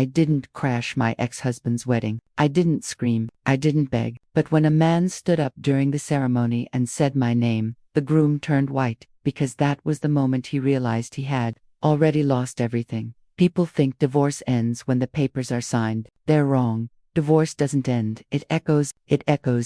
I didn't crash my ex-husband's wedding. I didn't scream. I didn't beg. But when a man stood up during the ceremony and said my name, the groom turned white, because that was the moment he realized he had already lost everything. People think divorce ends when the papers are signed. They're wrong. Divorce doesn't end. It echoes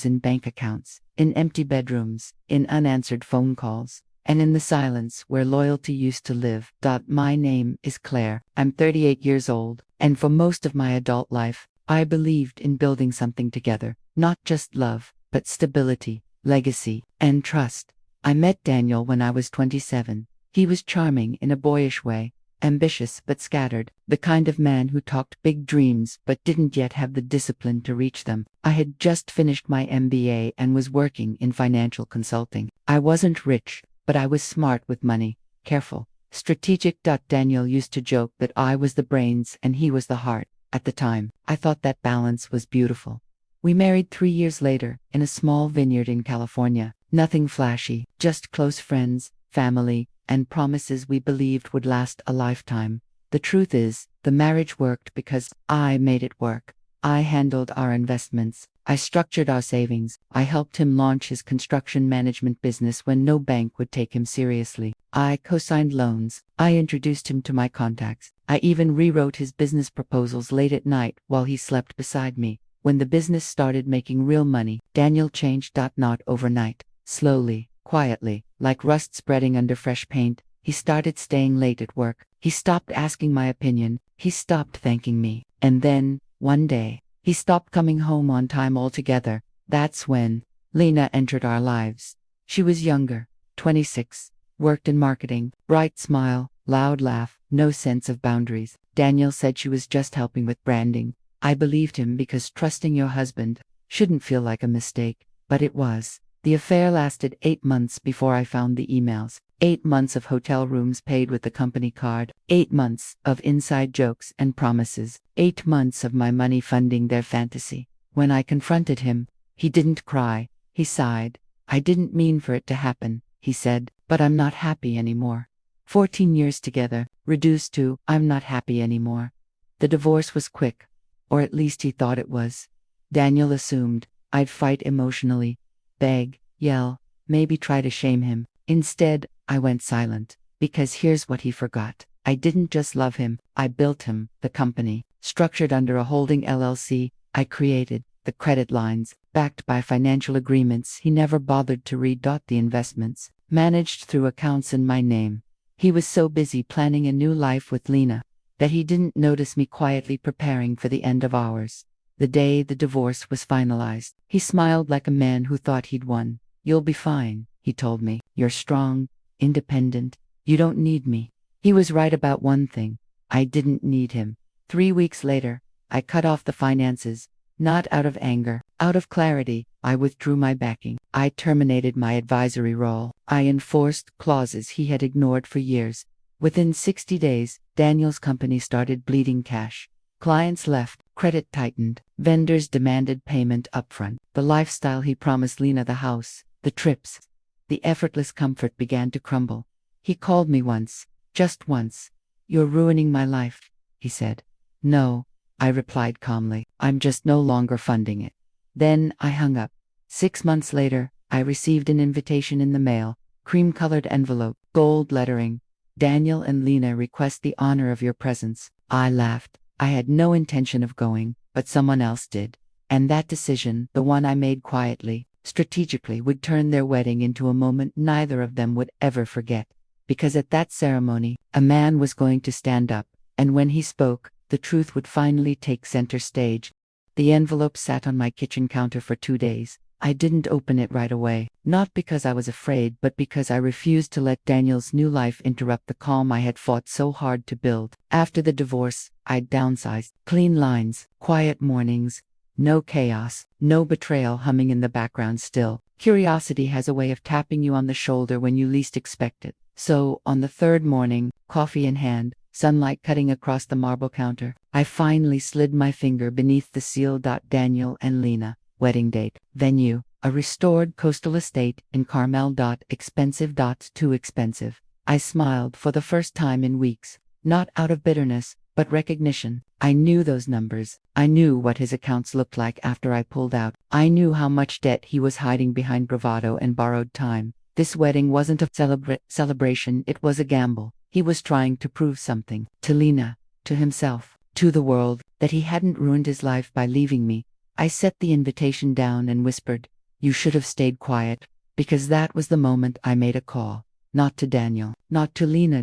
in bank accounts, in empty bedrooms, in unanswered phone calls, and in the silence where loyalty used to live. My name is Claire. I'm 38 years old, and for most of my adult life, I believed in building something together. Not just love, but stability, legacy, and trust. I met Daniel when I was 27. He was charming in a boyish way, ambitious but scattered, the kind of man who talked big dreams but didn't yet have the discipline to reach them. I had just finished my MBA and was working in financial consulting. I wasn't rich, but I was smart with money, careful, strategic. Daniel used to joke that I was the brains and he was the heart. At the time, I thought that balance was beautiful. We married 3 years later, in a small vineyard in California. Nothing flashy, just close friends, family, and promises we believed would last a lifetime. The truth is, the marriage worked because I made it work. I handled our investments. I structured our savings. I helped him launch his construction management business when no bank would take him seriously. I co-signed loans. I introduced him to my contacts. I even rewrote his business proposals late at night while he slept beside me. When the business started making real money, Daniel changed. Not overnight. Slowly, quietly, like rust spreading under fresh paint, he started staying late at work. He stopped asking my opinion. He stopped thanking me. And then, one day, he stopped coming home on time altogether. That's when Lena entered our lives. She was younger, 26, worked in marketing, bright smile, loud laugh, no sense of boundaries. Daniel said she was just helping with branding. I believed him because trusting your husband shouldn't feel like a mistake, but it was. The affair lasted 8 months before I found the emails. 8 months of hotel rooms paid with the company card. 8 months of inside jokes and promises. 8 months of my money funding their fantasy. When I confronted him, he didn't cry. He sighed. I didn't mean for it to happen, he said, but I'm not happy anymore. 14 years together, reduced to, I'm not happy anymore. The divorce was quick, or at least he thought it was. Daniel assumed I'd fight emotionally, beg, yell, maybe try to shame him. Instead, I went silent, because here's what he forgot. I didn't just love him, I built him. The company, structured under a holding LLC, I created. The credit lines, backed by financial agreements he never bothered to read. The investments, managed through accounts in my name. He was so busy planning a new life with Lena that he didn't notice me quietly preparing for the end of ours. The day the divorce was finalized, he smiled like a man who thought he'd won. You'll be fine, he told me. You're strong, independent. You don't need me. He was right about one thing. I didn't need him. 3 weeks later, I cut off the finances, not out of anger, out of clarity. I withdrew my backing. I terminated my advisory role. I enforced clauses he had ignored for years. Within 60 days, Daniel's company started bleeding cash. Clients left, credit tightened, vendors demanded payment upfront. The lifestyle he promised Lena, the house, the trips, the effortless comfort began to crumble. He called me once, just once. You're ruining my life, he said. No, I replied calmly. I'm just no longer funding it. Then I hung up. 6 months later, I received an invitation in the mail, cream-colored envelope, gold lettering. Daniel and Lena request the honor of your presence. I laughed. I had no intention of going, but someone else did. And that decision, the one I made quietly, strategically, would turn their wedding into a moment neither of them would ever forget. Because at that ceremony, a man was going to stand up, and when he spoke, the truth would finally take center stage. The envelope sat on my kitchen counter for 2 days. I didn't open it right away, not because I was afraid, but because I refused to let Daniel's new life interrupt the calm I had fought so hard to build. After the divorce, I'd downsized. Clean lines, quiet mornings, no chaos, no betrayal humming in the background still. Curiosity has a way of tapping you on the shoulder when you least expect it. So, on the 3rd morning, coffee in hand, sunlight cutting across the marble counter, I finally slid my finger beneath the seal. Daniel and Lena. Wedding date. Venue, a restored coastal estate in Carmel. Expensive. Too expensive. I smiled for the first time in weeks, not out of bitterness, but recognition. I knew those numbers. I knew what his accounts looked like after I pulled out. I knew how much debt he was hiding behind bravado and borrowed time. This wedding wasn't a celebration, it was a gamble. He was trying to prove something. To Lena, to himself, to the world, that he hadn't ruined his life by leaving me. I set the invitation down and whispered, "You should have stayed quiet," because that was the moment I made a call. Not to Daniel, not to Lena.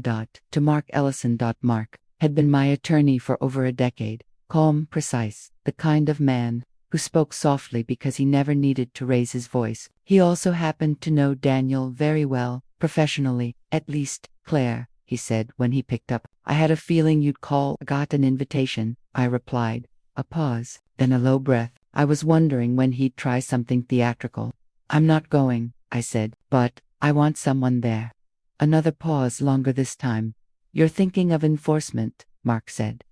To Mark Ellison. Mark had been my attorney for over a decade, calm, precise, the kind of man who spoke softly because he never needed to raise his voice. He also happened to know Daniel very well, professionally, at least. "Claire," he said when he picked up, "I had a feeling you'd call." "Got an invitation," I replied. A pause, then a low breath. I was wondering when he'd try something theatrical. "I'm not going," I said, "but I want someone there." Another pause, longer this time. "You're thinking of enforcement," Mark said.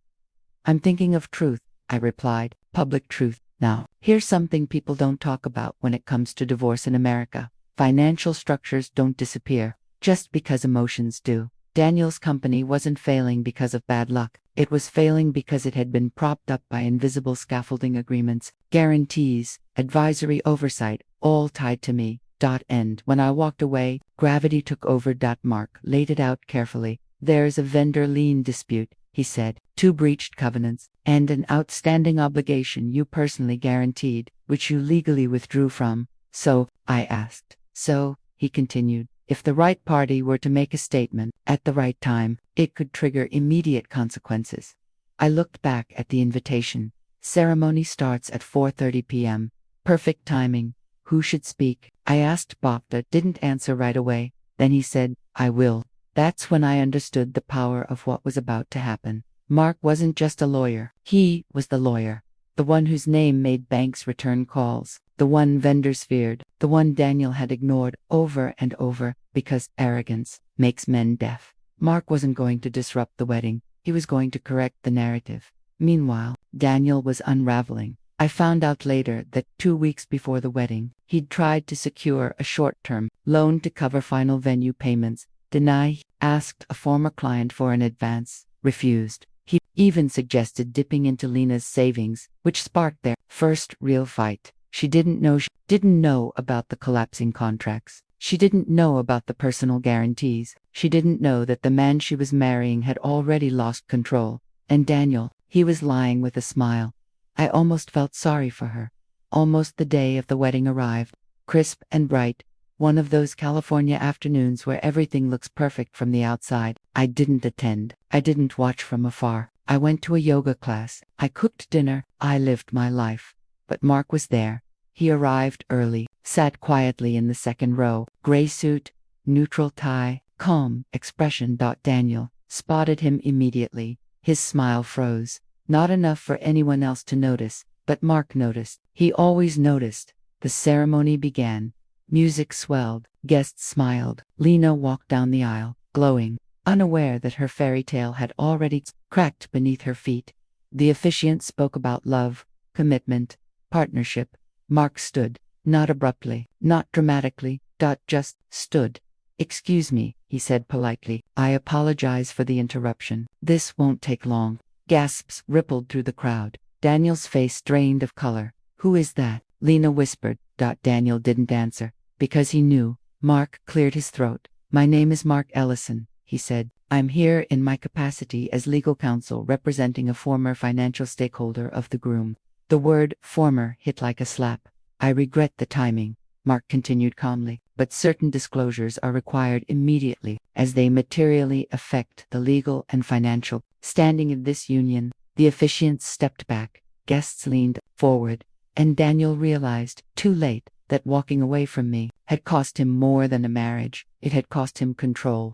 "I'm thinking of truth," I replied, "public truth." Now, here's something people don't talk about when it comes to divorce in America. Financial structures don't disappear just because emotions do. Daniel's company wasn't failing because of bad luck. It was failing because it had been propped up by invisible scaffolding agreements, guarantees, advisory oversight, all tied to me. And when I walked away, gravity took over. Mark laid it out carefully. "There's a vendor lien dispute," he said, "2 breached covenants, and an outstanding obligation you personally guaranteed, which you legally withdrew from." "So?" I asked. "So," he continued, "if the right party were to make a statement at the right time, it could trigger immediate consequences." I looked back at the invitation. Ceremony starts at 4:30 p.m. Perfect timing. Who should speak? I asked. Bapta didn't answer right away. Then he said, "I will." That's when I understood the power of what was about to happen. Mark wasn't just a lawyer. He was the lawyer. The one whose name made banks return calls. The one vendors feared. The one Daniel had ignored over and over because arrogance makes men deaf. Mark wasn't going to disrupt the wedding. He was going to correct the narrative. Meanwhile, Daniel was unraveling. I found out later that 2 weeks before the wedding, he'd tried to secure a short-term loan to cover final venue payments. Denied. Asked a former client for an advance. Refused. He even suggested dipping into Lena's savings, which sparked their first real fight. She didn't know about the collapsing contracts. She didn't know about the personal guarantees. She didn't know that the man she was marrying had already lost control. And Daniel, he was lying with a smile. I almost felt sorry for her. Almost. The day of the wedding arrived, crisp and bright. One of those California afternoons where everything looks perfect from the outside. I didn't attend. I didn't watch from afar. I went to a yoga class. I cooked dinner. I lived my life. But Mark was there. He arrived early, sat quietly in the second row, gray suit, neutral tie, calm expression. Daniel spotted him immediately. His smile froze. Not enough for anyone else to notice, but Mark noticed. He always noticed. The ceremony began. Music swelled. Guests smiled. Lena walked down the aisle, glowing, unaware that her fairy tale had already cracked beneath her feet. The officiant spoke about love, commitment, partnership. Mark stood, not abruptly, not dramatically. Just stood. "Excuse me," he said politely. "I apologize for the interruption. This won't take long." Gasps rippled through the crowd. Daniel's face drained of color. "Who is that?" Lena whispered. Daniel didn't answer, because he knew. Mark cleared his throat. "My name is Mark Ellison," he said. "I'm here in my capacity as legal counsel representing a former financial stakeholder of the groom." The word former hit like a slap. "I regret the timing," Mark continued calmly, "but certain disclosures are required immediately, as they materially affect the legal and financial standing of this union." The officiants stepped back, guests leaned forward, and Daniel realized, too late, that walking away from me had cost him more than a marriage. It had cost him control.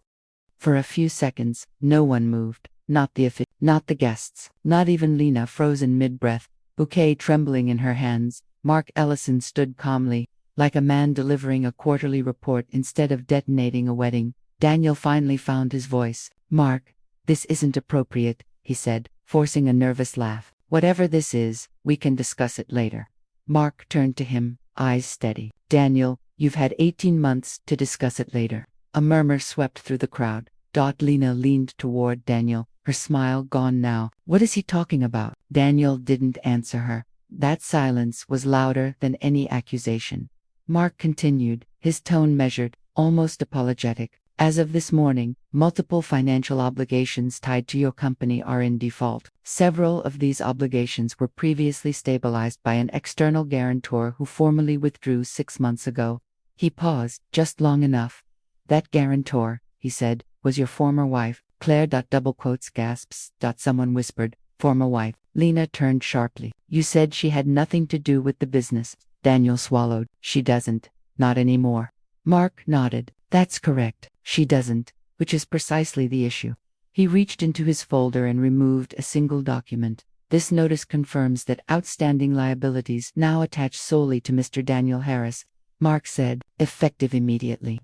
For a few seconds, no one moved. Not the guests, not even Lena, frozen mid-breath, bouquet trembling in her hands. Mark Ellison stood calmly, like a man delivering a quarterly report instead of detonating a wedding. Daniel finally found his voice. "Mark, this isn't appropriate," he said, forcing a nervous laugh. "Whatever this is, we can discuss it later." Mark turned to him, eyes steady. "Daniel, you've had 18 months to discuss it later." A murmur swept through the crowd. Lena leaned toward Daniel, her smile gone now. What is he talking about? Daniel didn't answer her. That silence was louder than any accusation. Mark continued, his tone measured, almost apologetic. As of this morning, multiple financial obligations tied to your company are in default. Several of these obligations were previously stabilized by an external guarantor who formally withdrew 6 months ago. He paused, just long enough. That guarantor, he said, was your former wife. Claire. Double quotes gasps. Someone whispered, former wife. Lena turned sharply. You said she had nothing to do with the business. Daniel swallowed. She doesn't. Not anymore. Mark nodded. That's correct. She doesn't, which is precisely the issue. He reached into his folder and removed a single document. This notice confirms that outstanding liabilities now attach solely to Mr. Daniel Harris, Mark said, effective immediately.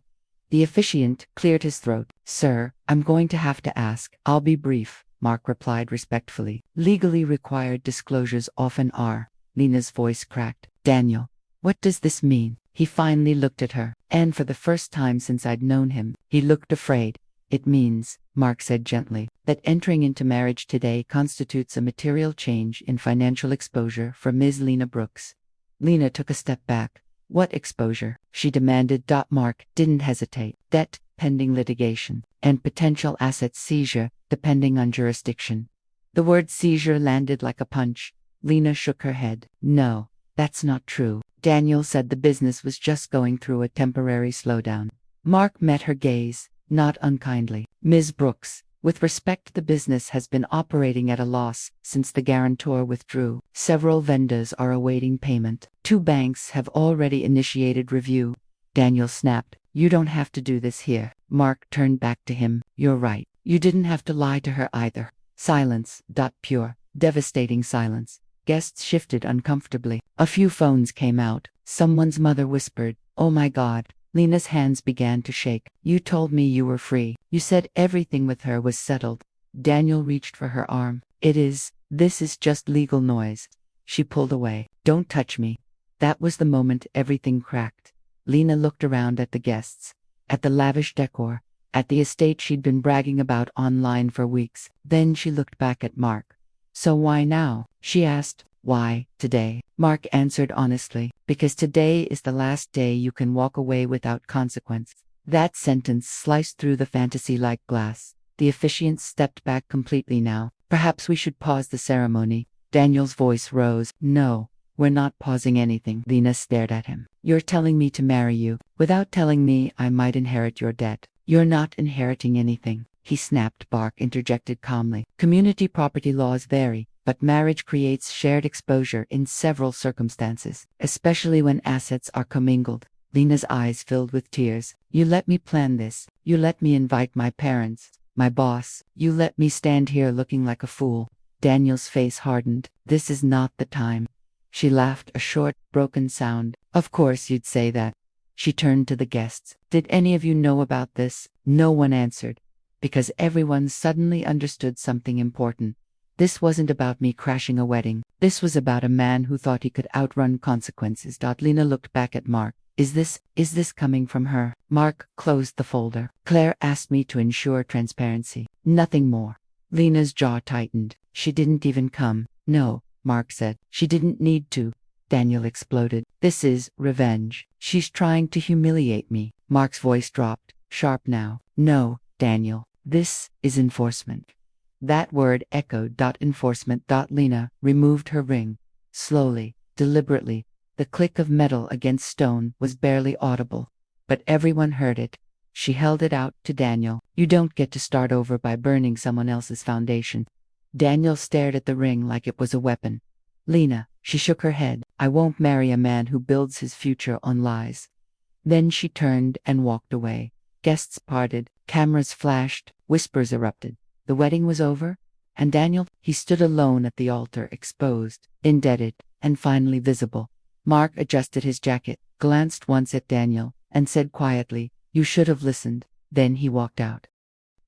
The officiant cleared his throat. Sir, I'm going to have to ask. I'll be brief, Mark replied respectfully. Legally required disclosures often are. Lena's voice cracked. Daniel, what does this mean? He finally looked at her, and for the first time since I'd known him, he looked afraid. It means, Mark said gently, that entering into marriage today constitutes a material change in financial exposure for Ms. Lena Brooks. Lena took a step back. What exposure? She demanded. Mark didn't hesitate. Debt, pending litigation, and potential asset seizure, depending on jurisdiction. The word seizure landed like a punch. Lena shook her head. No, that's not true. Daniel said the business was just going through a temporary slowdown. Mark met her gaze, not unkindly. Ms. Brooks, with respect, the business has been operating at a loss since the guarantor withdrew. Several vendors are awaiting payment. 2 banks have already initiated review. Daniel snapped. You don't have to do this here. Mark turned back to him. You're right. You didn't have to lie to her either. Silence. Pure, devastating silence. Guests shifted uncomfortably. A few phones came out. Someone's mother whispered, "Oh my God." Lena's hands began to shake. You told me you were free. You said everything with her was settled. Daniel reached for her arm. This is just legal noise. She pulled away. Don't touch me. That was the moment everything cracked. Lena looked around at the guests, at the lavish decor, at the estate she'd been bragging about online for weeks. Then she looked back at Mark. So why now? She asked. Why, today? Mark answered honestly. Because today is the last day you can walk away without consequence. That sentence sliced through the fantasy like glass. The officiant stepped back completely now. Perhaps we should pause the ceremony. Daniel's voice rose. No, we're not pausing anything. Lena stared at him. You're telling me to marry you. Without telling me I might inherit your debt. You're not inheriting anything, he snapped. Mark interjected calmly. Community property laws vary, but marriage creates shared exposure in several circumstances, especially when assets are commingled. Lena's eyes filled with tears. You let me plan this. You let me invite my parents, my boss. You let me stand here looking like a fool. Daniel's face hardened. This is not the time. She laughed, a short, broken sound. Of course you'd say that. She turned to the guests. Did any of you know about this? No one answered, because everyone suddenly understood something important. This wasn't about me crashing a wedding. This was about a man who thought he could outrun consequences. Lena looked back at Mark. Is this coming from her? Mark closed the folder. Claire asked me to ensure transparency. Nothing more. Lena's jaw tightened. She didn't even come. No, Mark said. She didn't need to. Daniel exploded. This is revenge. She's trying to humiliate me. Mark's voice dropped, sharp now. No, Daniel. This is enforcement. That word echoed. Enforcement. Lena removed her ring. Slowly, deliberately. The click of metal against stone was barely audible, but everyone heard it. She held it out to Daniel. You don't get to start over by burning someone else's foundation. Daniel stared at the ring like it was a weapon. Lena, she shook her head. I won't marry a man who builds his future on lies. Then she turned and walked away. Guests parted, cameras flashed, whispers erupted. The wedding was over, and Daniel, he stood alone at the altar, exposed, indebted, and finally visible. Mark adjusted his jacket, glanced once at Daniel, and said quietly, You should have listened. Then he walked out.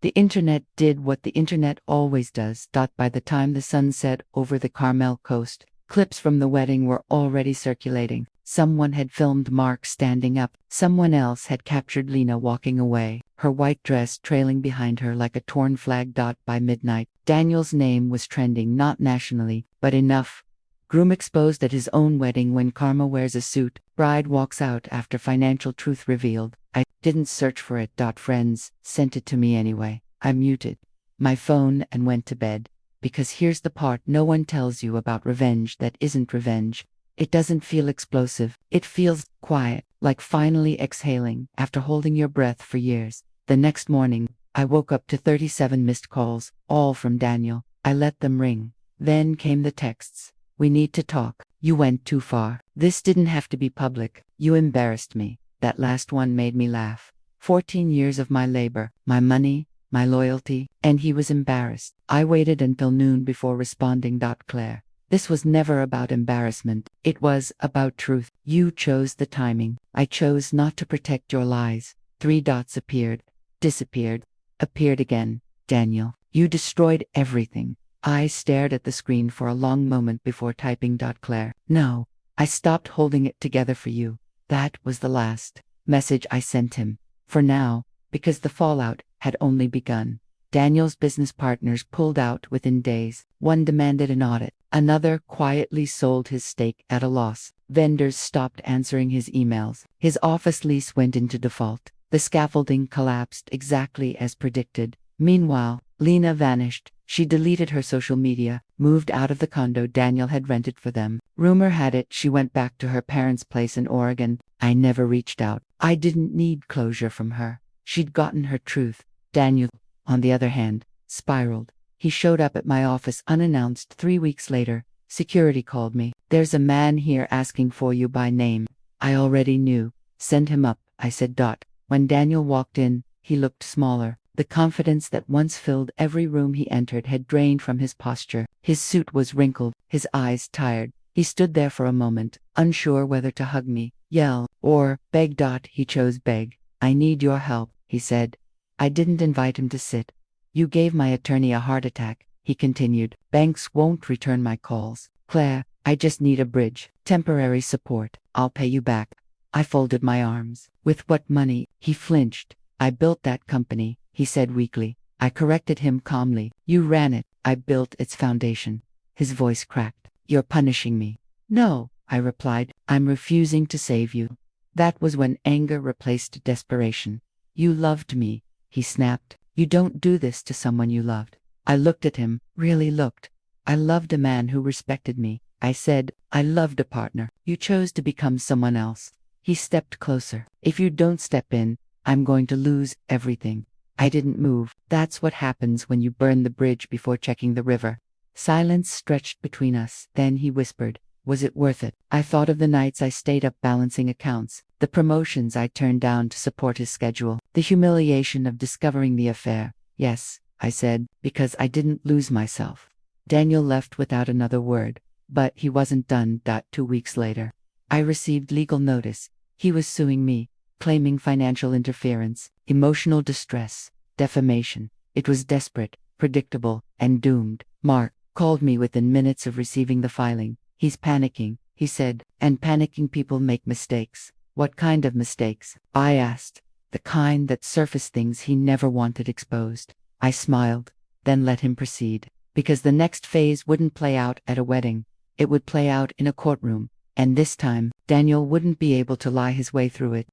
The internet did what the internet always does. By the time the sun set over the Carmel coast, clips from the wedding were already circulating. Someone had filmed Mark standing up. Someone else had captured Lena walking away, her white dress trailing behind her like a torn flag. By midnight, Daniel's name was trending not nationally, but enough. Groom exposed at his own wedding when karma wears a suit. Bride walks out after financial truth revealed. I didn't search for it. Friends sent it to me anyway. I muted my phone and went to bed. Because here's the part no one tells you about revenge that isn't revenge. It doesn't feel explosive. It feels quiet, like finally exhaling after holding your breath for years. The next morning, I woke up to 37 missed calls, all from Daniel. I let them ring. Then came the texts. We need to talk. You went too far. This didn't have to be public. You embarrassed me. That last one made me laugh. 14 years of my labor, my money, my loyalty, and he was embarrassed. I waited until noon before responding. Claire, this was never about embarrassment. It was about truth. You chose the timing. I chose not to protect your lies. 3 dots appeared, disappeared, appeared again. Daniel, you destroyed everything. I stared at the screen for a long moment before typing. Claire, no, I stopped holding it together for you. That was the last message I sent him. For now, because the fallout had only begun. Daniel's business partners pulled out within days. One demanded an audit. Another quietly sold his stake at a loss. Vendors stopped answering his emails. His office lease went into default. The scaffolding collapsed exactly as predicted. Meanwhile, Lena vanished. She deleted her social media, moved out of the condo Daniel had rented for them. Rumor had it she went back to her parents' place in Oregon. I never reached out. I didn't need closure from her. She'd gotten her truth. Daniel, on the other hand, spiraled. He showed up at my office unannounced 3 weeks later. Security called me. There's a man here asking for you by name. I already knew. Send him up, I said. When Daniel walked in, he looked smaller. The confidence that once filled every room he entered had drained from his posture. His suit was wrinkled, his eyes tired. He stood there for a moment, unsure whether to hug me, yell, or beg. He chose beg. I need your help, he said. I didn't invite him to sit. You gave my attorney a heart attack, he continued. Banks won't return my calls. Claire, I just need a bridge, temporary support. I'll pay you back. I folded my arms. With what money? He flinched. I built that company, he said weakly. I corrected him calmly. You ran it. I built its foundation. His voice cracked. You're punishing me. No, I replied. I'm refusing to save you. That was when anger replaced desperation. You loved me, he snapped. You don't do this to someone you loved. I looked at him, really looked. I loved a man who respected me. I said, I loved a partner. You chose to become someone else. He stepped closer. If you don't step in, I'm going to lose everything. I didn't move. That's what happens when you burn the bridge before checking the river. Silence stretched between us. Then he whispered, was it worth it? I thought of the nights I stayed up balancing accounts, the promotions I turned down to support his schedule, the humiliation of discovering the affair. Yes, I said, because I didn't lose myself. Daniel left without another word, but he wasn't done. 2 weeks later, I received legal notice. He was suing me, claiming financial interference, emotional distress, defamation. It was desperate, predictable, and doomed. Mark called me within minutes of receiving the filing. He's panicking, he said, and panicking people make mistakes. What kind of mistakes? I asked. The kind that surface things he never wanted exposed. I smiled, then let him proceed. Because the next phase wouldn't play out at a wedding. It would play out in a courtroom. And this time, Daniel wouldn't be able to lie his way through it.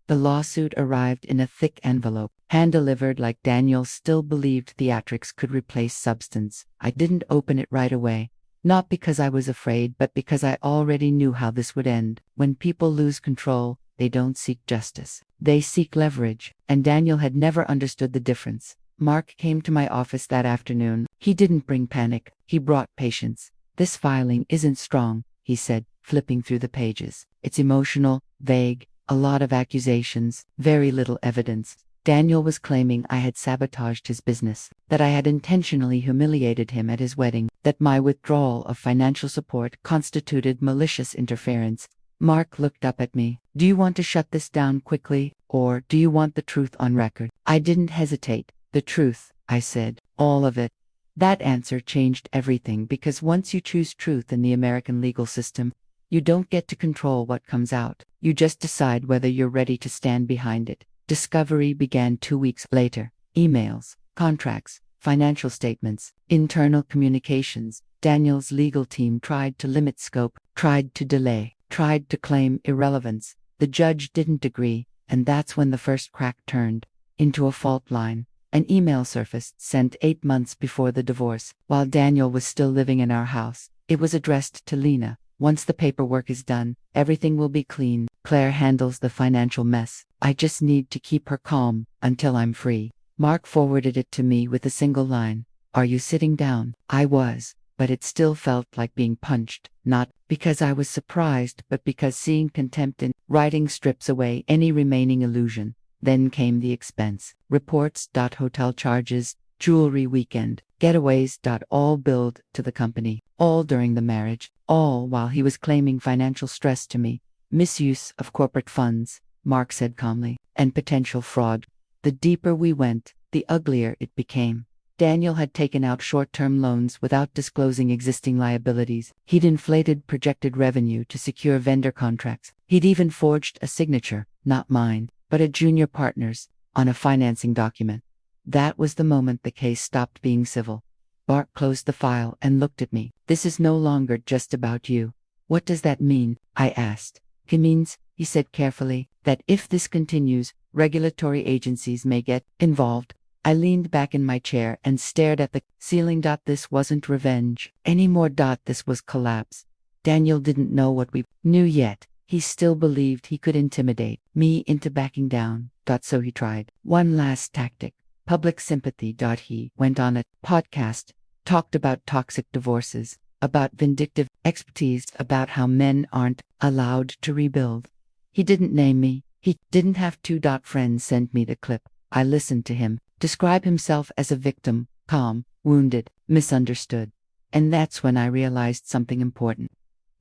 The lawsuit arrived in a thick envelope, hand-delivered like Daniel still believed theatrics could replace substance. I didn't open it right away. Not because I was afraid, but because I already knew how this would end. When people lose control, they don't seek justice. They seek leverage, and Daniel had never understood the difference. Mark came to my office that afternoon. He didn't bring panic, he brought patience. This filing isn't strong, he said, flipping through the pages. It's emotional, vague, a lot of accusations, very little evidence. Daniel was claiming I had sabotaged his business, that I had intentionally humiliated him at his wedding, that my withdrawal of financial support constituted malicious interference. Mark looked up at me. Do you want to shut this down quickly, or do you want the truth on record? I didn't hesitate. The truth, I said, all of it. That answer changed everything because once you choose truth in the American legal system, you don't get to control what comes out. You just decide whether you're ready to stand behind it. Discovery began 2 weeks later. Emails, contracts, financial statements, internal communications. Daniel's legal team tried to limit scope, tried to delay, tried to claim irrelevance. The judge didn't agree, and that's when the first crack turned into a fault line. An email surfaced sent 8 months before the divorce, while Daniel was still living in our house. It was addressed to Lena. Once the paperwork is done, everything will be clean. Claire handles the financial mess. I just need to keep her calm until I'm free. Mark forwarded it to me with a single line. Are you sitting down? I was, but it still felt like being punched, not because I was surprised, but because seeing contempt in writing strips away any remaining illusion. Then came the expense. Reports. Hotel charges, jewelry weekend, getaways. All billed to the company, all during the marriage, all while he was claiming financial stress to me. Misuse of corporate funds, Mark said calmly, and potential fraud. The deeper we went, the uglier it became. Daniel had taken out short-term loans without disclosing existing liabilities. He'd inflated projected revenue to secure vendor contracts. He'd even forged a signature, not mine, but a junior partner's, on a financing document. That was the moment the case stopped being civil. Bart closed the file and looked at me. This is no longer just about you. What does that mean? I asked. It means, he said carefully, that if this continues, regulatory agencies may get involved. I leaned back in my chair and stared at the ceiling. This wasn't revenge anymore. This was collapse. Daniel didn't know what we knew yet. He still believed he could intimidate me into backing down. So he tried one last tactic. Public sympathy. He went on a podcast, talked about toxic divorces, about vindictive expertise, about how men aren't allowed to rebuild. He didn't name me. He didn't have to. Friends sent me the clip. I listened to him describe himself as a victim, calm, wounded, misunderstood. And that's when I realized something important.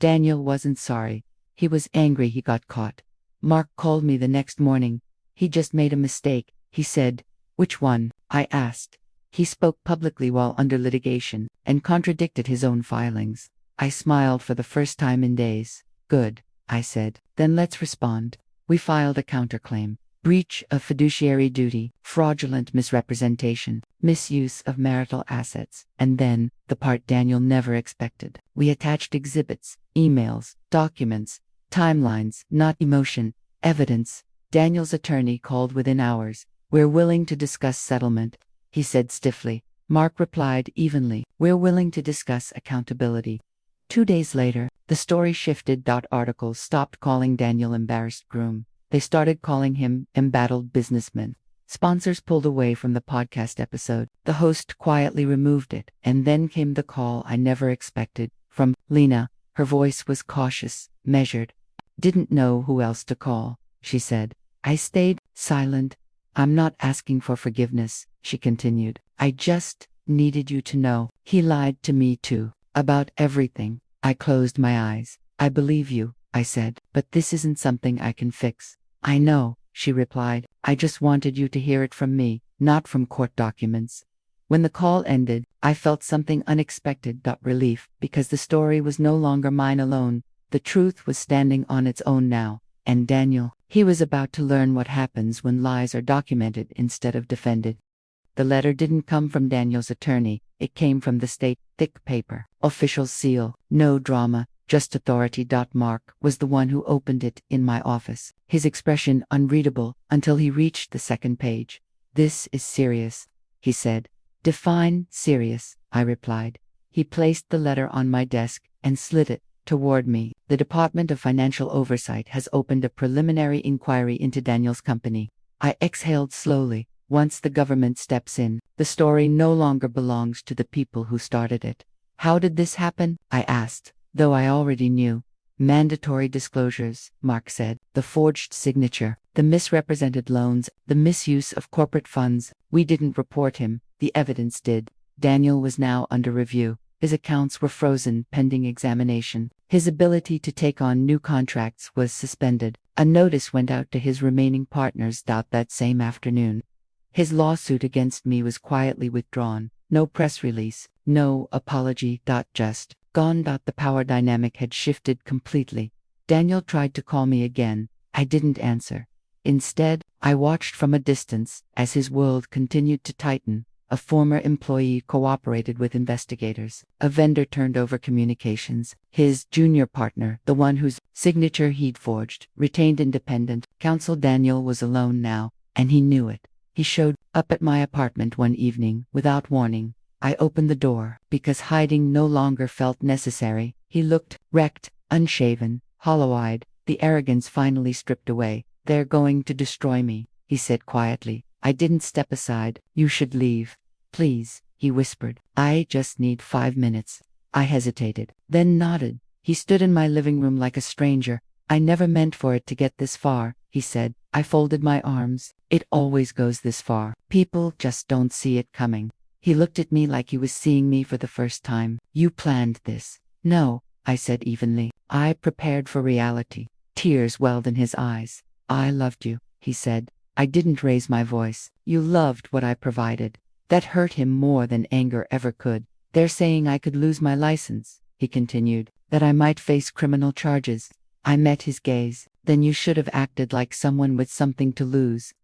Daniel wasn't sorry. He was angry he got caught. Mark called me the next morning. He just made a mistake, he said. Which one? I asked. He spoke publicly while under litigation, and contradicted his own filings. I smiled for the first time in days. Good, I said. Then let's respond. We filed a counterclaim. Breach of fiduciary duty, fraudulent misrepresentation, misuse of marital assets, and then, the part Daniel never expected, we attached exhibits, emails, documents, timelines, not emotion, evidence. Daniel's attorney called within hours. We're willing to discuss settlement, he said stiffly. Mark replied evenly. We're willing to discuss accountability. 2 days later, the story shifted. Articles stopped calling Daniel embarrassed groom. They started calling him embattled businessman. Sponsors pulled away from the podcast episode. The host quietly removed it. And then came the call I never expected, from Lena. Her voice was cautious, measured. Didn't know who else to call, she said. I stayed silent. I'm not asking for forgiveness, she continued. I just needed you to know. He lied to me too, about everything. I closed my eyes. I believe you, I said, but this isn't something I can fix. I know, she replied. I just wanted you to hear it from me, not from court documents. When the call ended, I felt something unexpected. Relief, because the story was no longer mine alone. The truth was standing on its own now. And Daniel, he was about to learn what happens when lies are documented instead of defended. The letter didn't come from Daniel's attorney. It came from the state, thick paper, official seal, no drama, just authority. Mark was the one who opened it in my office, his expression unreadable until he reached the second page. This is serious, he said. Define serious, I replied. He placed the letter on my desk and slid it toward me. The Department of Financial Oversight has opened a preliminary inquiry into Daniel's company. I exhaled slowly. Once the government steps in, the story no longer belongs to the people who started it. How did this happen? I asked, though I already knew. Mandatory disclosures, Mark said. The forged signature, the misrepresented loans, the misuse of corporate funds. We didn't report him. The evidence did. Daniel was now under review. His accounts were frozen pending examination. His ability to take on new contracts was suspended. A notice went out to his remaining partners. That same afternoon. His lawsuit against me was quietly withdrawn. No press release, no apology. Just gone. The power dynamic had shifted completely. Daniel tried to call me again. I didn't answer. Instead, I watched from a distance as his world continued to tighten. A former employee cooperated with investigators. A vendor turned over communications. His junior partner, the one whose signature he'd forged, retained independent counsel. Daniel was alone now, and he knew it. He showed up at my apartment one evening, without warning. I opened the door, because hiding no longer felt necessary. He looked wrecked, unshaven, hollow-eyed, the arrogance finally stripped away. "They're going to destroy me," he said quietly. I didn't step aside. "You should leave. Please," he whispered. "I just need 5 minutes." I hesitated, then nodded. He stood in my living room like a stranger. "I never meant for it to get this far," he said. I folded my arms. "It always goes this far. People just don't see it coming." He looked at me like he was seeing me for the first time. "You planned this." "No," I said evenly. "I prepared for reality." Tears welled in his eyes. "I loved you," he said. I didn't raise my voice. "You loved what I provided." That hurt him more than anger ever could. "They're saying I could lose my license," he continued, "that I might face criminal charges." I met his gaze. "Then you should have acted like someone with something to lose."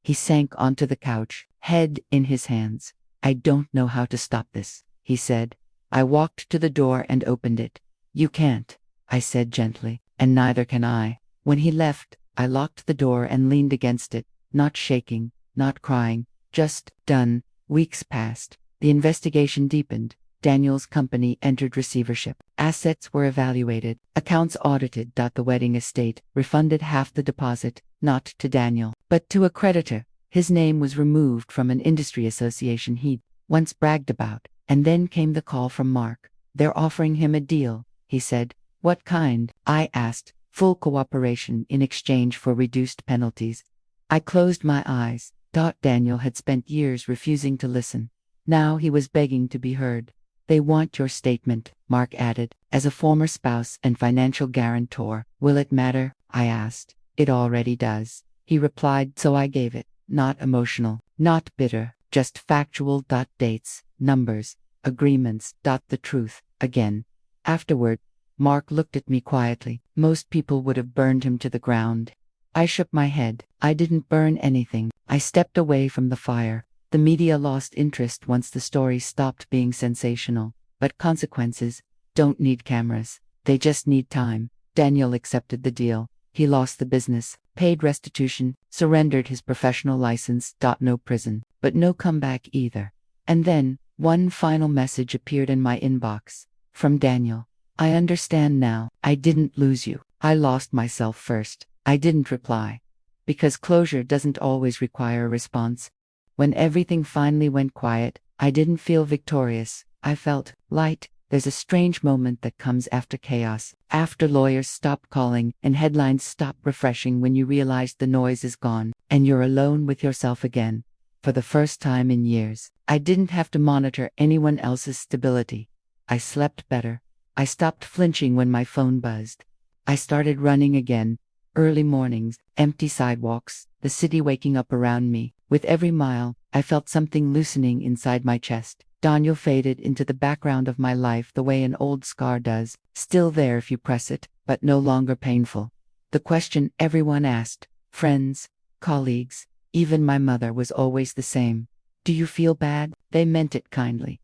He sank onto the couch, head in his hands. "I don't know how to stop this," he said. I walked to the door and opened it. "You can't," I said gently, "and neither can I." When he left, I locked the door and leaned against it, not shaking, not crying, just done. Weeks passed. The investigation deepened. Daniel's company entered receivership. Assets were evaluated, accounts audited. The wedding estate refunded half the deposit, not to Daniel, but to a creditor. His name was removed from an industry association he'd once bragged about. And then came the call from Mark. "They're offering him a deal," he said. "What kind?" I asked. "Full cooperation in exchange for reduced penalties." I closed my eyes. Daniel had spent years refusing to listen. Now he was begging to be heard. "They want your statement," Mark added, "as a former spouse and financial guarantor." "Will it matter?" I asked. "It already does," he replied, so I gave it. Not emotional, not bitter, just factual. Dates, numbers, agreements. The truth, again. Afterward, Mark looked at me quietly. Most people would have burned him to the ground. I shook my head. I didn't burn anything. I stepped away from the fire. The media lost interest once the story stopped being sensational. But consequences don't need cameras. They just need time. Daniel accepted the deal. He lost the business, paid restitution, surrendered his professional license. No prison, but no comeback either. And then, one final message appeared in my inbox. From Daniel. "I understand now. I didn't lose you. I lost myself first." I didn't reply. Because closure doesn't always require a response. When everything finally went quiet, I didn't feel victorious. I felt light. There's a strange moment that comes after chaos, after lawyers stop calling and headlines stop refreshing, when you realize the noise is gone, and you're alone with yourself again. For the first time in years, I didn't have to monitor anyone else's stability. I slept better. I stopped flinching when my phone buzzed. I started running again. Early mornings, empty sidewalks, the city waking up around me. With every mile, I felt something loosening inside my chest. Daniel faded into the background of my life the way an old scar does, still there if you press it, but no longer painful. The question everyone asked, friends, colleagues, even my mother, was always the same. "Do you feel bad?" They meant it kindly.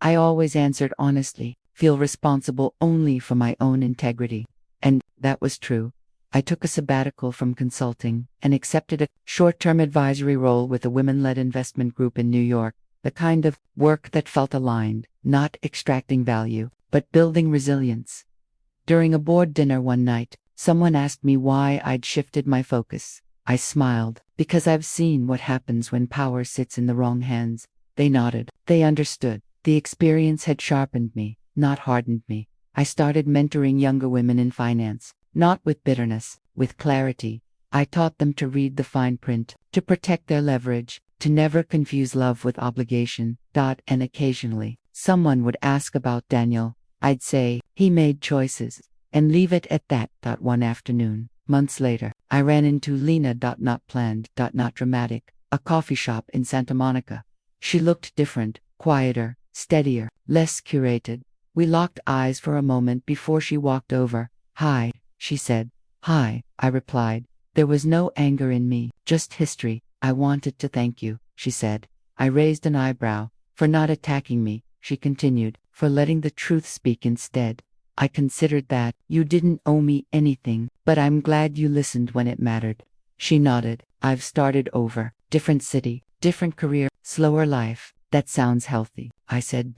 I always answered honestly, "Feel responsible only for my own integrity." And that was true. I took a sabbatical from consulting and accepted a short-term advisory role with a women-led investment group in New York, the kind of work that felt aligned, not extracting value, but building resilience. During a board dinner one night, someone asked me why I'd shifted my focus. I smiled. "Because I've seen what happens when power sits in the wrong hands." They nodded. They understood. The experience had sharpened me, not hardened me. I started mentoring younger women in finance. Not with bitterness, with clarity. I taught them to read the fine print, to protect their leverage, to never confuse love with obligation. And occasionally, someone would ask about Daniel. I'd say, "He made choices," and leave it at that. One afternoon, months later, I ran into Lena. Not planned, not dramatic, a coffee shop in Santa Monica. She looked different, quieter, steadier, less curated. We locked eyes for a moment before she walked over. "Hi," she said. "Hi," I replied. There was no anger in me, just history. "I wanted to thank you," she said. I raised an eyebrow. For not attacking me, she continued, for letting the truth speak instead. I considered that. You didn't owe me anything, but I'm glad you listened when it mattered. She nodded. I've started over. Different city, different career, slower life. That sounds healthy, I said.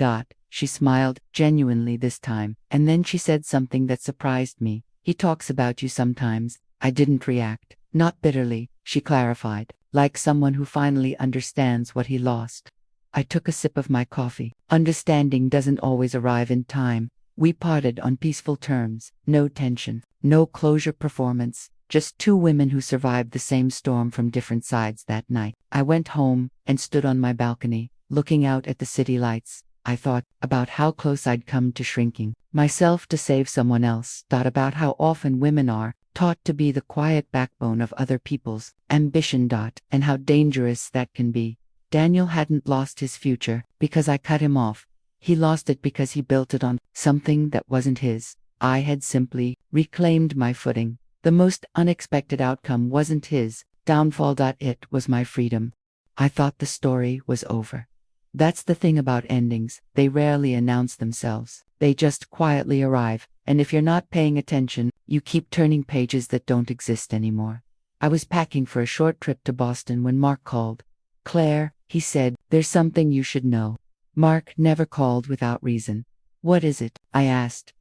She smiled, genuinely this time, and then she said something that surprised me. He talks about you sometimes. I didn't react. Not bitterly, she clarified, like someone who finally understands what he lost. I took a sip of my coffee. Understanding doesn't always arrive in time. We parted on peaceful terms, no tension, no closure performance, just two women who survived the same storm from different sides that night. I went home and stood on my balcony, looking out at the city lights. I thought about how close I'd come to shrinking myself to save someone else. Thought about how often women are taught to be the quiet backbone of other people's ambition. And how dangerous that can be. Daniel hadn't lost his future because I cut him off. He lost it because he built it on something that wasn't his. I had simply reclaimed my footing. The most unexpected outcome wasn't his downfall. It was my freedom. I thought the story was over. That's the thing about endings. They rarely announce themselves. They just quietly arrive, and if you're not paying attention, you keep turning pages that don't exist anymore. I was packing for a short trip to Boston when Mark called. Claire, he said, there's something you should know. Mark never called without reason. What is it? I asked.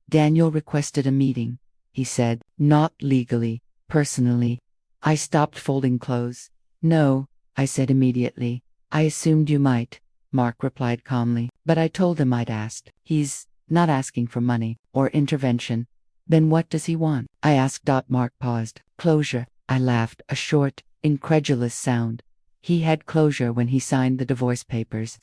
Daniel requested a meeting, he said, not legally, personally. I stopped folding clothes. No, I said immediately. I assumed you might, Mark replied calmly, but I told him I'd asked. He's not asking for money or intervention. Then what does he want? I asked. Mark paused. Closure. I laughed, a short, incredulous sound. He had closure when he signed the divorce papers.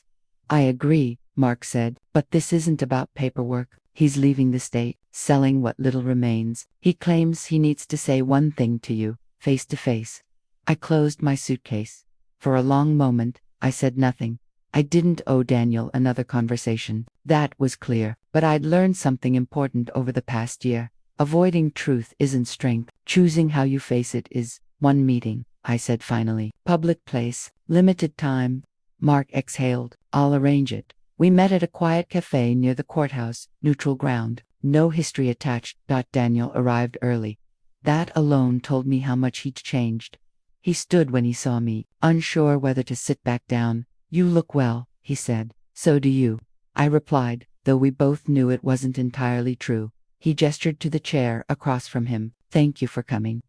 I agree, Mark said, but this isn't about paperwork. He's leaving the state, selling what little remains. He claims he needs to say one thing to you, face to face. I closed my suitcase. For a long moment, I said nothing. I didn't owe Daniel another conversation. That was clear, but I'd learned something important over the past year. Avoiding truth isn't strength. Choosing how you face it is. One meeting, I said finally. Public place, limited time. Mark exhaled. I'll arrange it. We met at a quiet cafe near the courthouse, neutral ground, no history attached. Daniel arrived early. That alone told me how much he'd changed. He stood when he saw me, unsure whether to sit back down. You look well, he said. So do you, I replied, though we both knew it wasn't entirely true. He gestured to the chair across from him. Thank you for coming.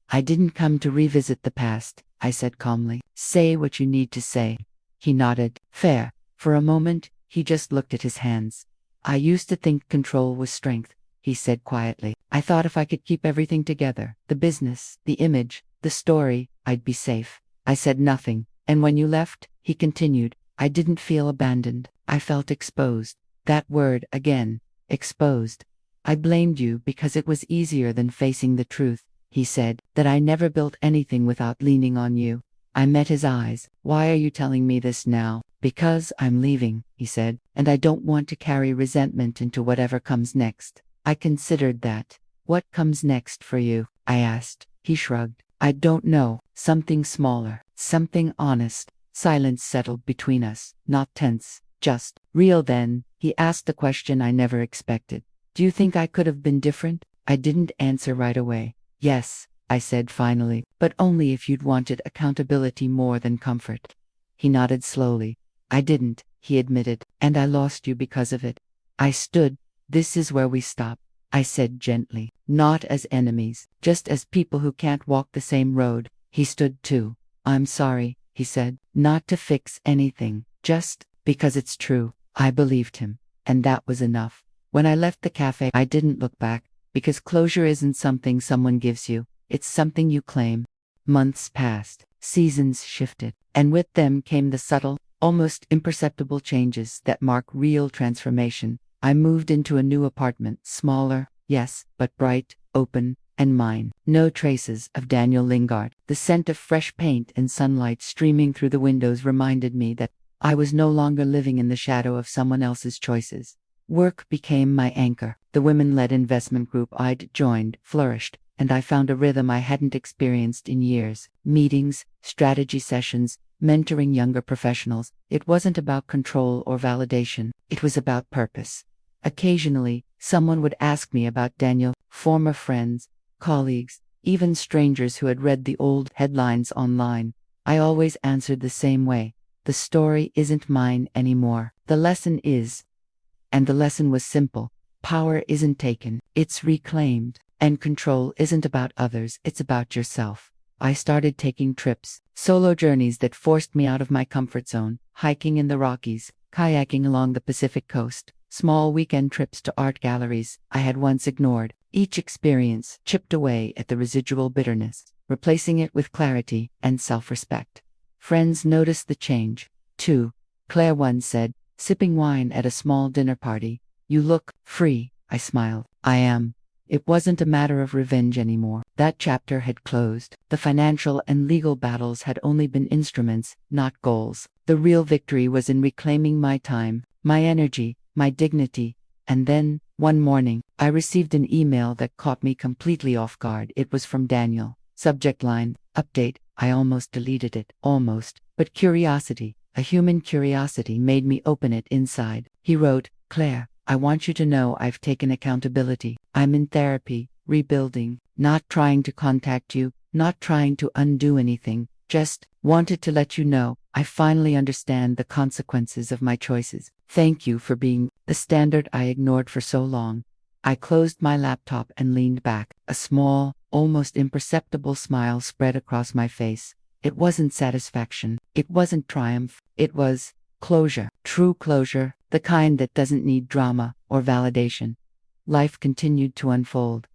I didn't come to revisit the past, I said calmly. Say what you need to say. He nodded. Fair. For a moment, he just looked at his hands. I used to think control was strength, he said quietly. I thought if I could keep everything together, the business, the image, the story, I'd be safe. I said nothing, and when you left, he continued, I didn't feel abandoned. I felt exposed. That word again, exposed. I blamed you because it was easier than facing the truth, he said, that I never built anything without leaning on you. I met his eyes. Why are you telling me this now? Because I'm leaving, he said, and I don't want to carry resentment into whatever comes next. I considered that. What comes next for you? I asked. He shrugged. I don't know. Something smaller. Something honest. Silence settled between us, not tense, just real. Then, he asked a question I never expected. Do you think I could have been different? I didn't answer right away. Yes, I said finally, but only if you'd wanted accountability more than comfort. He nodded slowly. I didn't, he admitted, and I lost you because of it. I stood. This is where we stop, I said gently, not as enemies, just as people who can't walk the same road. He stood too. I'm sorry, he said, not to fix anything, just because it's true. I believed him, and that was enough. When I left the cafe, I didn't look back, because closure isn't something someone gives you, it's something you claim. Months passed, seasons shifted, and with them came the subtle, almost imperceptible changes that mark real transformation. I moved into a new apartment, smaller, yes, but bright, open, and mine. No traces of Daniel Lingard. The scent of fresh paint and sunlight streaming through the windows reminded me that I was no longer living in the shadow of someone else's choices. Work became my anchor. The women-led investment group I'd joined flourished, and I found a rhythm I hadn't experienced in years. Meetings, strategy sessions, mentoring younger professionals, it wasn't about control or validation, it was about purpose. Occasionally, someone would ask me about Daniel, former friends, colleagues, even strangers who had read the old headlines online. I always answered the same way. The story isn't mine anymore. The lesson is. And the lesson was simple. Power isn't taken, it's reclaimed. And control isn't about others, it's about yourself. I started taking trips, solo journeys that forced me out of my comfort zone, hiking in the Rockies, kayaking along the Pacific coast, small weekend trips to art galleries I had once ignored. Each experience chipped away at the residual bitterness, replacing it with clarity and self-respect. Friends noticed the change, too. Claire once said, sipping wine at a small dinner party, "You look free." I smiled. I am. It wasn't a matter of revenge anymore. That chapter had closed. The financial and legal battles had only been instruments, not goals. The real victory was in reclaiming my time, my energy, my dignity. And then, one morning, I received an email that caught me completely off guard. It was from Daniel. Subject line, update. I almost deleted it. Almost. But curiosity, a human curiosity, made me open it inside. He wrote, "Claire, I want you to know I've taken accountability. I'm in therapy, rebuilding, not trying to contact you, not trying to undo anything, just wanted to let you know I finally understand the consequences of my choices. Thank you for being the standard I ignored for so long." I closed my laptop and leaned back. A small, almost imperceptible smile spread across my face. It wasn't satisfaction. It wasn't triumph. It was closure. True closure. The kind that doesn't need drama or validation. Life continued to unfold.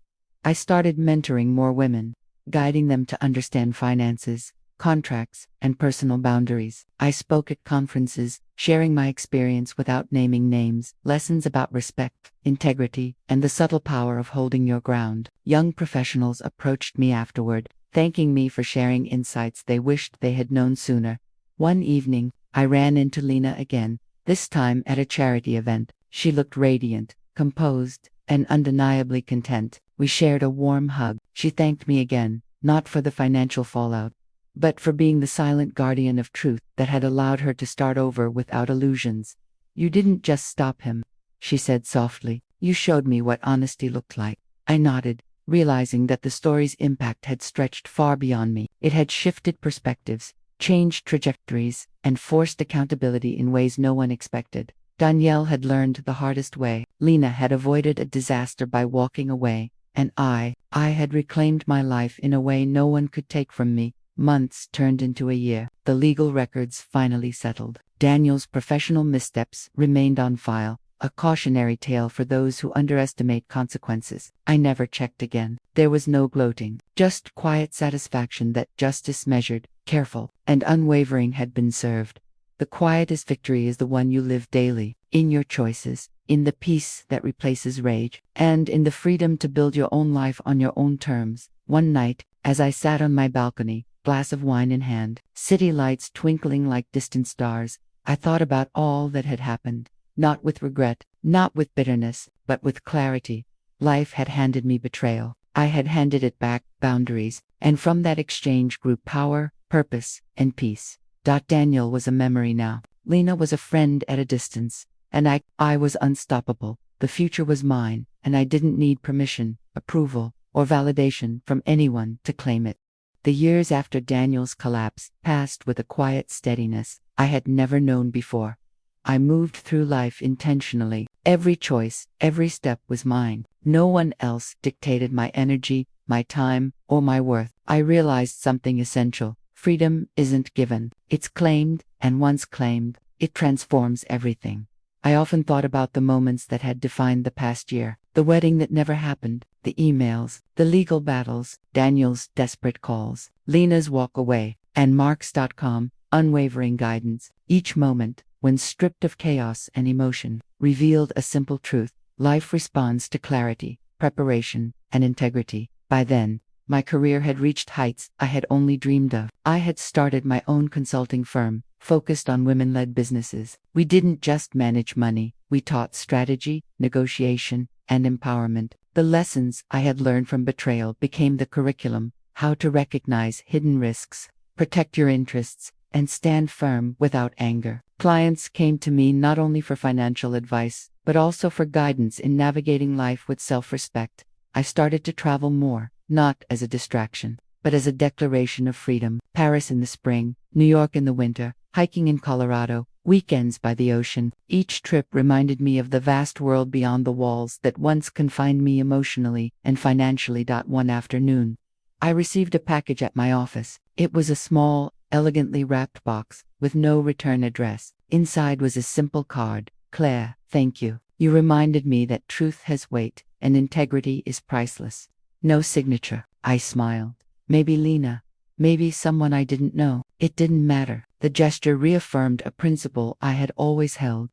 I started mentoring more women, guiding them to understand finances, contracts, and personal boundaries. I spoke at conferences, sharing my experience without naming names, lessons about respect, integrity, and the subtle power of holding your ground. Young professionals approached me afterward, thanking me for sharing insights they wished they had known sooner. One evening, I ran into Lena again. This time at a charity event. She looked radiant, composed, and undeniably content. We shared a warm hug. She thanked me again, not for the financial fallout, but for being the silent guardian of truth that had allowed her to start over without illusions. "You didn't just stop him," she said softly. "You showed me what honesty looked like." I nodded, realizing that the story's impact had stretched far beyond me. It had shifted perspectives, changed trajectories, and forced accountability in ways no one expected. Danielle had learned the hardest way. Lena had avoided a disaster by walking away, and I had reclaimed my life in a way no one could take from me. Months turned into a year. The legal records finally settled. Daniel's professional missteps remained on file, a cautionary tale for those who underestimate consequences. I never checked again. There was no gloating, just quiet satisfaction that justice measured, careful, and unwavering had been served. The quietest victory is the one you live daily, in your choices, in the peace that replaces rage, and in the freedom to build your own life on your own terms. One night, as I sat on my balcony, glass of wine in hand, city lights twinkling like distant stars, I thought about all that had happened. Not with regret, not with bitterness, but with clarity. Life had handed me betrayal. I had handed it back boundaries, and from that exchange grew power, purpose, and peace. Daniel was a memory now. Lena was a friend at a distance, and I was unstoppable. The future was mine, and I didn't need permission, approval, or validation from anyone to claim it. The years after Daniel's collapse passed with a quiet steadiness I had never known before. I moved through life intentionally. Every choice, every step was mine. No one else dictated my energy, my time, or my worth. I realized something essential. Freedom isn't given. It's claimed, and once claimed, it transforms everything. I often thought about the moments that had defined the past year. The wedding that never happened, the emails, the legal battles, Daniel's desperate calls, Lena's walk away, and Marks.com, unwavering guidance. Each moment, when stripped of chaos and emotion, revealed a simple truth. Life responds to clarity, preparation, and integrity. By then, my career had reached heights I had only dreamed of. I had started my own consulting firm, focused on women-led businesses. We didn't just manage money, we taught strategy, negotiation, and empowerment. The lessons I had learned from betrayal became the curriculum: how to recognize hidden risks, protect your interests, and stand firm without anger. Clients came to me not only for financial advice, but also for guidance in navigating life with self-respect. I started to travel more, not as a distraction, but as a declaration of freedom. Paris in the spring, New York in the winter, hiking in Colorado, weekends by the ocean. Each trip reminded me of the vast world beyond the walls that once confined me emotionally and financially. One afternoon, I received a package at my office. It was a small, elegantly wrapped box with no return address. Inside was a simple card. Claire, thank you. You reminded me that truth has weight and integrity is priceless. No signature. I smiled. Maybe Lena. Maybe someone I didn't know. It didn't matter. The gesture reaffirmed a principle I had always held.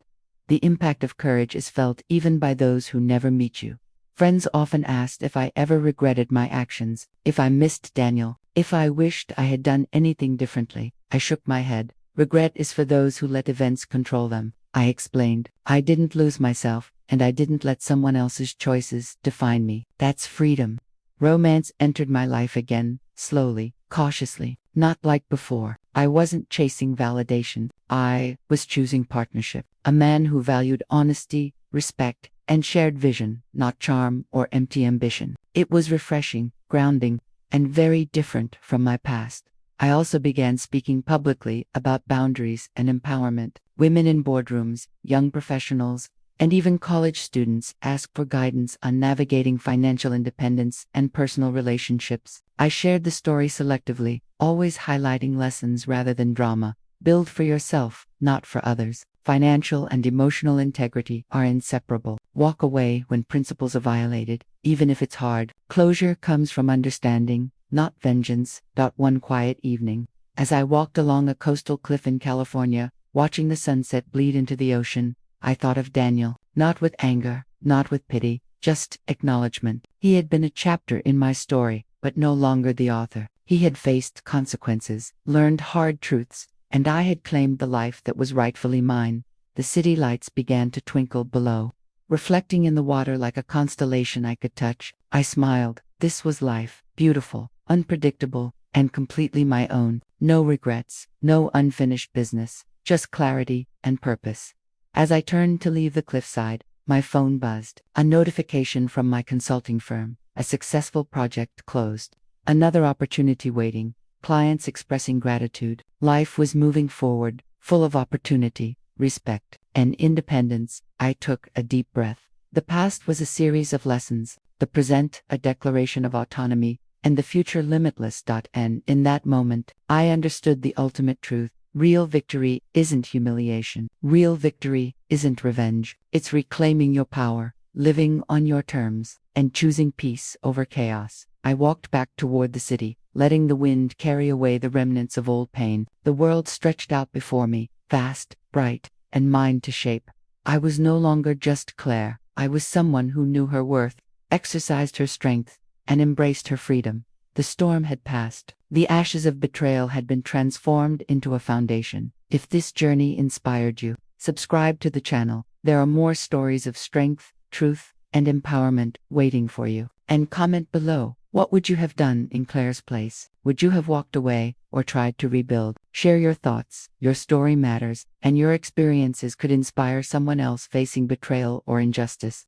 The impact of courage is felt even by those who never meet you. Friends often asked if I ever regretted my actions, if I missed Daniel, if I wished I had done anything differently. I shook my head. Regret is for those who let events control them. I explained. I didn't lose myself, and I didn't let someone else's choices define me. That's freedom. Romance entered my life again, slowly, cautiously, not like before. I wasn't chasing validation. I was choosing partnership. A man who valued honesty, respect, and shared vision, not charm or empty ambition. It was refreshing, grounding, and very different from my past. I also began speaking publicly about boundaries and empowerment. Women in boardrooms, young professionals, and even college students asked for guidance on navigating financial independence and personal relationships. I shared the story selectively, always highlighting lessons rather than drama. Build for yourself, not for others. Financial and emotional integrity are inseparable. Walk away when principles are violated, even if it's hard. Closure comes from understanding, not vengeance. One quiet evening, as I walked along a coastal cliff in California, watching the sunset bleed into the ocean, I thought of Daniel, not with anger, not with pity, just acknowledgement. He had been a chapter in my story, but no longer the author. He had faced consequences, learned hard truths, and I had claimed the life that was rightfully mine. The city lights began to twinkle below, reflecting in the water like a constellation I could touch. I smiled. This was life, beautiful, unpredictable, and completely my own. No regrets, no unfinished business, just clarity and purpose. As I turned to leave the cliffside, my phone buzzed. A notification from my consulting firm. A successful project closed. Another opportunity waiting. Clients expressing gratitude. Life was moving forward, full of opportunity, respect, and independence. I took a deep breath. The past was a series of lessons, the present a declaration of autonomy, and the future limitless. And in that moment, I understood the ultimate truth. Real victory isn't humiliation. Real victory isn't revenge. It's reclaiming your power, living on your terms, and choosing peace over chaos. I walked back toward the city, letting the wind carry away the remnants of old pain. The world stretched out before me, vast, bright, and mine to shape. I was no longer just Claire. I was someone who knew her worth, exercised her strength, and embraced her freedom. The storm had passed. The ashes of betrayal had been transformed into a foundation. If this journey inspired you, subscribe to the channel. There are more stories of strength, truth, and empowerment waiting for you. And comment below. What would you have done in Claire's place? Would you have walked away or tried to rebuild? Share your thoughts. Your story matters, and your experiences could inspire someone else facing betrayal or injustice.